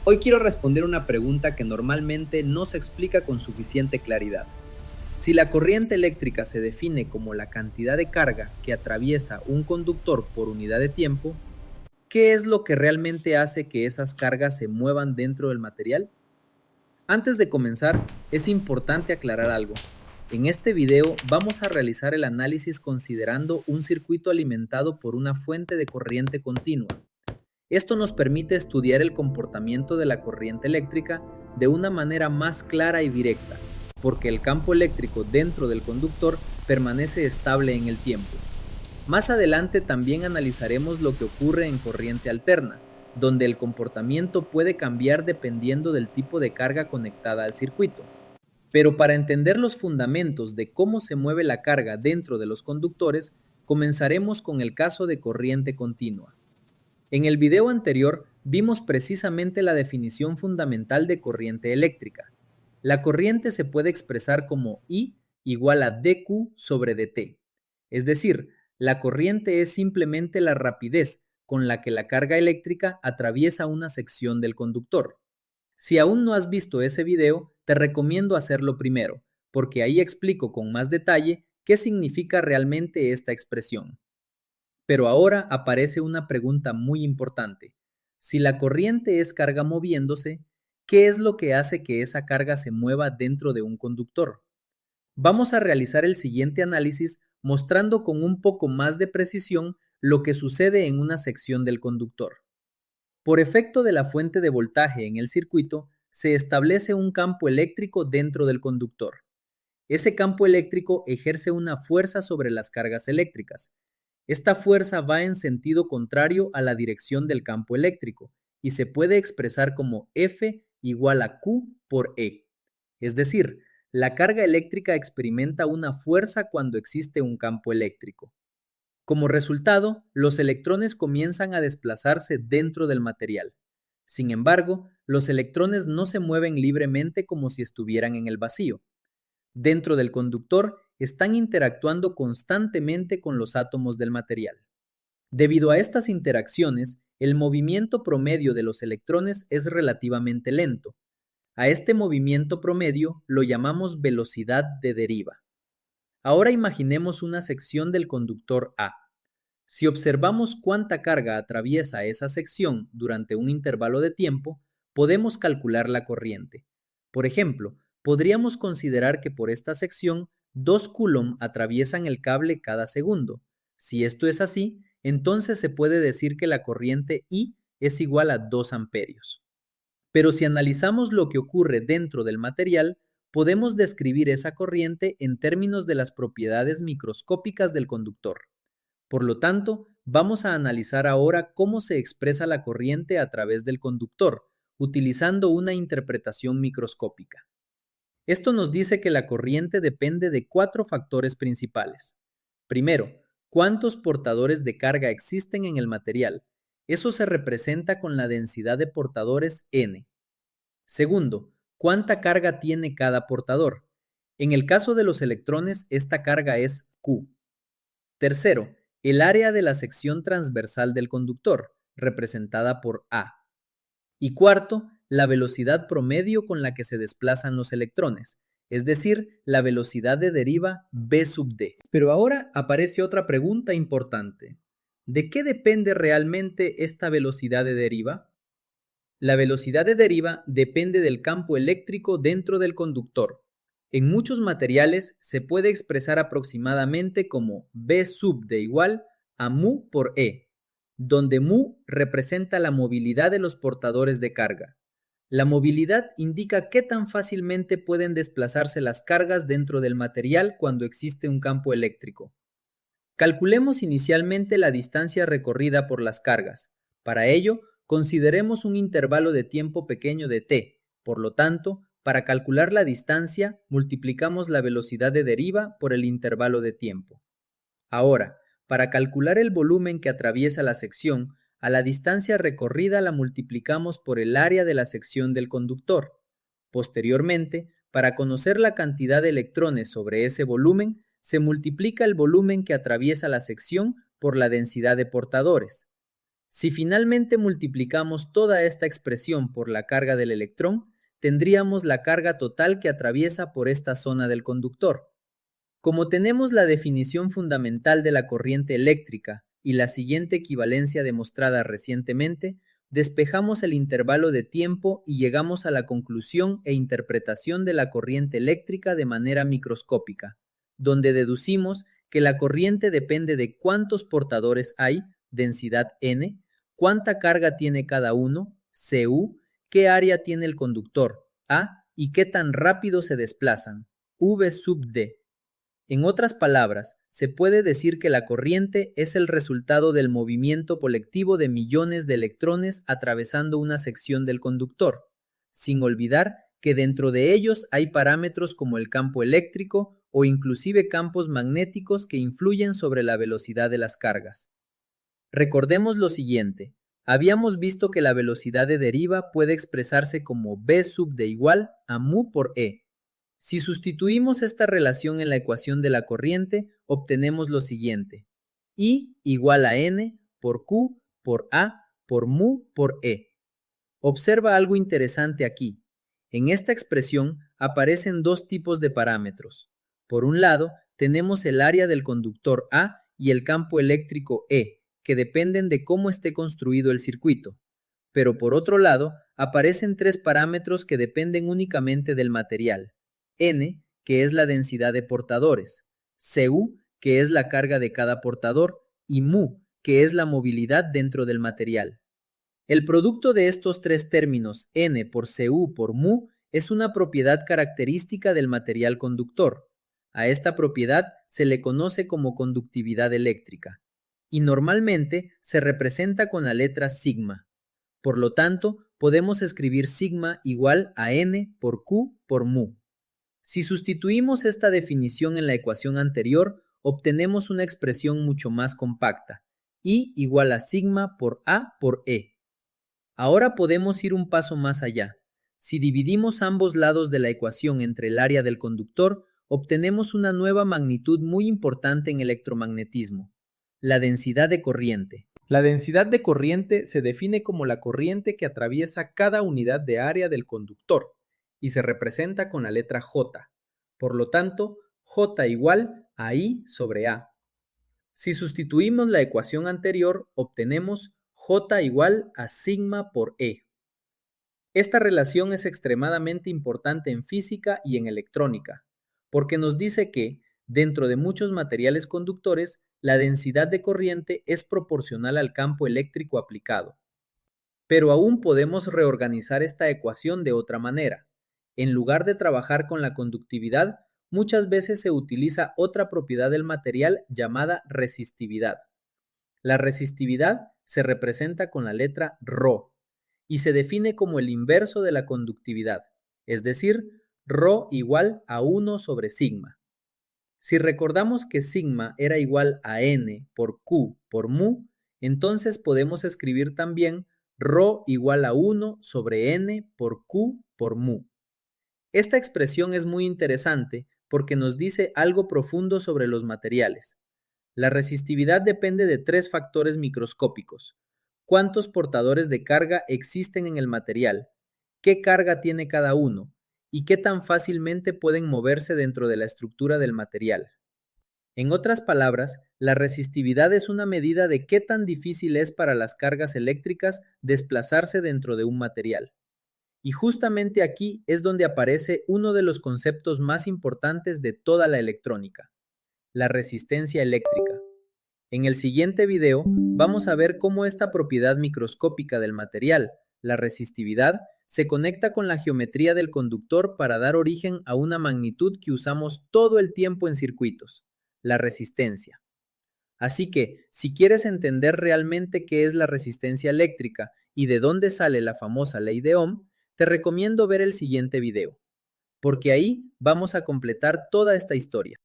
Hoy quiero responder una pregunta que normalmente no se explica con suficiente claridad. Si la corriente eléctrica se define como la cantidad de carga que atraviesa un conductor por unidad de tiempo, ¿qué es lo que realmente hace que esas cargas se muevan dentro del material? Antes de comenzar, es importante aclarar algo. En este video vamos a realizar el análisis considerando un circuito alimentado por una fuente de corriente continua. Esto nos permite estudiar el comportamiento de la corriente eléctrica de una manera más clara y directa, porque el campo eléctrico dentro del conductor permanece estable en el tiempo. Más adelante también analizaremos lo que ocurre en corriente alterna, donde el comportamiento puede cambiar dependiendo del tipo de carga conectada al circuito. Pero para entender los fundamentos de cómo se mueve la carga dentro de los conductores, comenzaremos con el caso de corriente continua. En el video anterior vimos precisamente la definición fundamental de corriente eléctrica. La corriente se puede expresar como I igual a dQ sobre dt. Es decir, la corriente es simplemente la rapidez con la que la carga eléctrica atraviesa una sección del conductor. Si aún no has visto ese video, te recomiendo hacerlo primero, porque ahí explico con más detalle qué significa realmente esta expresión. Pero ahora aparece una pregunta muy importante. Si la corriente es carga moviéndose, ¿qué es lo que hace que esa carga se mueva dentro de un conductor? Vamos a realizar el siguiente análisis mostrando con un poco más de precisión lo que sucede en una sección del conductor. Por efecto de la fuente de voltaje en el circuito, se establece un campo eléctrico dentro del conductor. Ese campo eléctrico ejerce una fuerza sobre las cargas eléctricas. Esta fuerza va en sentido contrario a la dirección del campo eléctrico y se puede expresar como F igual a Q por E. Es decir, la carga eléctrica experimenta una fuerza cuando existe un campo eléctrico. Como resultado, los electrones comienzan a desplazarse dentro del material. Sin embargo, los electrones no se mueven libremente como si estuvieran en el vacío. Dentro del conductor están interactuando constantemente con los átomos del material. Debido a estas interacciones, el movimiento promedio de los electrones es relativamente lento. A este movimiento promedio lo llamamos velocidad de deriva. Ahora imaginemos una sección del conductor A. Si observamos cuánta carga atraviesa esa sección durante un intervalo de tiempo, podemos calcular la corriente. Por ejemplo, podríamos considerar que por esta sección 2 coulomb atraviesan el cable cada segundo. Si esto es así, entonces se puede decir que la corriente I es igual a 2 amperios. Pero si analizamos lo que ocurre dentro del material, podemos describir esa corriente en términos de las propiedades microscópicas del conductor. Por lo tanto, vamos a analizar ahora cómo se expresa la corriente a través del conductor, utilizando una interpretación microscópica. Esto nos dice que la corriente depende de 4 factores principales. Primero, ¿cuántos portadores de carga existen en el material? Eso se representa con la densidad de portadores N. Segundo, ¿cuánta carga tiene cada portador? En el caso de los electrones, esta carga es Q. Tercero, el área de la sección transversal del conductor, representada por A. Y cuarto, la velocidad promedio con la que se desplazan los electrones, es decir, la velocidad de deriva v sub d. Pero ahora aparece otra pregunta importante. ¿De qué depende realmente esta velocidad de deriva? La velocidad de deriva depende del campo eléctrico dentro del conductor. En muchos materiales se puede expresar aproximadamente como V sub de igual a mu por E, donde mu representa la movilidad de los portadores de carga. La movilidad indica qué tan fácilmente pueden desplazarse las cargas dentro del material cuando existe un campo eléctrico. Calculemos inicialmente la distancia recorrida por las cargas. Para ello, consideremos un intervalo de tiempo pequeño de t. Por lo tanto, para calcular la distancia, multiplicamos la velocidad de deriva por el intervalo de tiempo. Ahora, para calcular el volumen que atraviesa la sección, a la distancia recorrida la multiplicamos por el área de la sección del conductor. Posteriormente, para conocer la cantidad de electrones sobre ese volumen, se multiplica el volumen que atraviesa la sección por la densidad de portadores. Si finalmente multiplicamos toda esta expresión por la carga del electrón, tendríamos la carga total que atraviesa por esta zona del conductor. Como tenemos la definición fundamental de la corriente eléctrica y la siguiente equivalencia demostrada recientemente, despejamos el intervalo de tiempo y llegamos a la conclusión e interpretación de la corriente eléctrica de manera microscópica, donde deducimos que la corriente depende de cuántos portadores hay, densidad N, cuánta carga tiene cada uno, Cu, qué área tiene el conductor, A, y qué tan rápido se desplazan, V sub D. En otras palabras, se puede decir que la corriente es el resultado del movimiento colectivo de millones de electrones atravesando una sección del conductor, sin olvidar que dentro de ellos hay parámetros como el campo eléctrico o inclusive campos magnéticos que influyen sobre la velocidad de las cargas. Recordemos lo siguiente, habíamos visto que la velocidad de deriva puede expresarse como v sub d igual a mu por e. Si sustituimos esta relación en la ecuación de la corriente, obtenemos lo siguiente, I igual a N por Q por A por mu por E. Observa algo interesante aquí. En esta expresión aparecen dos tipos de parámetros. Por un lado, tenemos el área del conductor A y el campo eléctrico E, que dependen de cómo esté construido el circuito. Pero por otro lado, aparecen tres parámetros que dependen únicamente del material. N, que es la densidad de portadores, Cu, que es la carga de cada portador, y mu, que es la movilidad dentro del material. El producto de estos tres términos, N por Cu por mu, es una propiedad característica del material conductor. A esta propiedad se le conoce como conductividad eléctrica, y normalmente se representa con la letra sigma. Por lo tanto, podemos escribir sigma igual a N por Q por mu. Si sustituimos esta definición en la ecuación anterior, obtenemos una expresión mucho más compacta, I igual a sigma por A por E. Ahora podemos ir un paso más allá. Si dividimos ambos lados de la ecuación entre el área del conductor, obtenemos una nueva magnitud muy importante en electromagnetismo, la densidad de corriente. La densidad de corriente se define como la corriente que atraviesa cada unidad de área del conductor y se representa con la letra J. Por lo tanto, J igual a I sobre A. Si sustituimos la ecuación anterior, obtenemos J igual a sigma por E. Esta relación es extremadamente importante en física y en electrónica, porque nos dice que, dentro de muchos materiales conductores, la densidad de corriente es proporcional al campo eléctrico aplicado. Pero aún podemos reorganizar esta ecuación de otra manera. En lugar de trabajar con la conductividad, muchas veces se utiliza otra propiedad del material llamada resistividad. La resistividad se representa con la letra ρ y se define como el inverso de la conductividad, es decir, ρ igual a 1 sobre sigma. Si recordamos que sigma era igual a N por Q por mu, entonces podemos escribir también ρ igual a 1 sobre N por Q por mu. Esta expresión es muy interesante porque nos dice algo profundo sobre los materiales. La resistividad depende de tres factores microscópicos. ¿Cuántos portadores de carga existen en el material? ¿Qué carga tiene cada uno? ¿Y qué tan fácilmente pueden moverse dentro de la estructura del material? En otras palabras, la resistividad es una medida de qué tan difícil es para las cargas eléctricas desplazarse dentro de un material. Y justamente aquí es donde aparece uno de los conceptos más importantes de toda la electrónica, la resistencia eléctrica. En el siguiente video vamos a ver cómo esta propiedad microscópica del material, la resistividad, se conecta con la geometría del conductor para dar origen a una magnitud que usamos todo el tiempo en circuitos, la resistencia. Así que, si quieres entender realmente qué es la resistencia eléctrica y de dónde sale la famosa ley de Ohm, te recomiendo ver el siguiente video, porque ahí vamos a completar toda esta historia.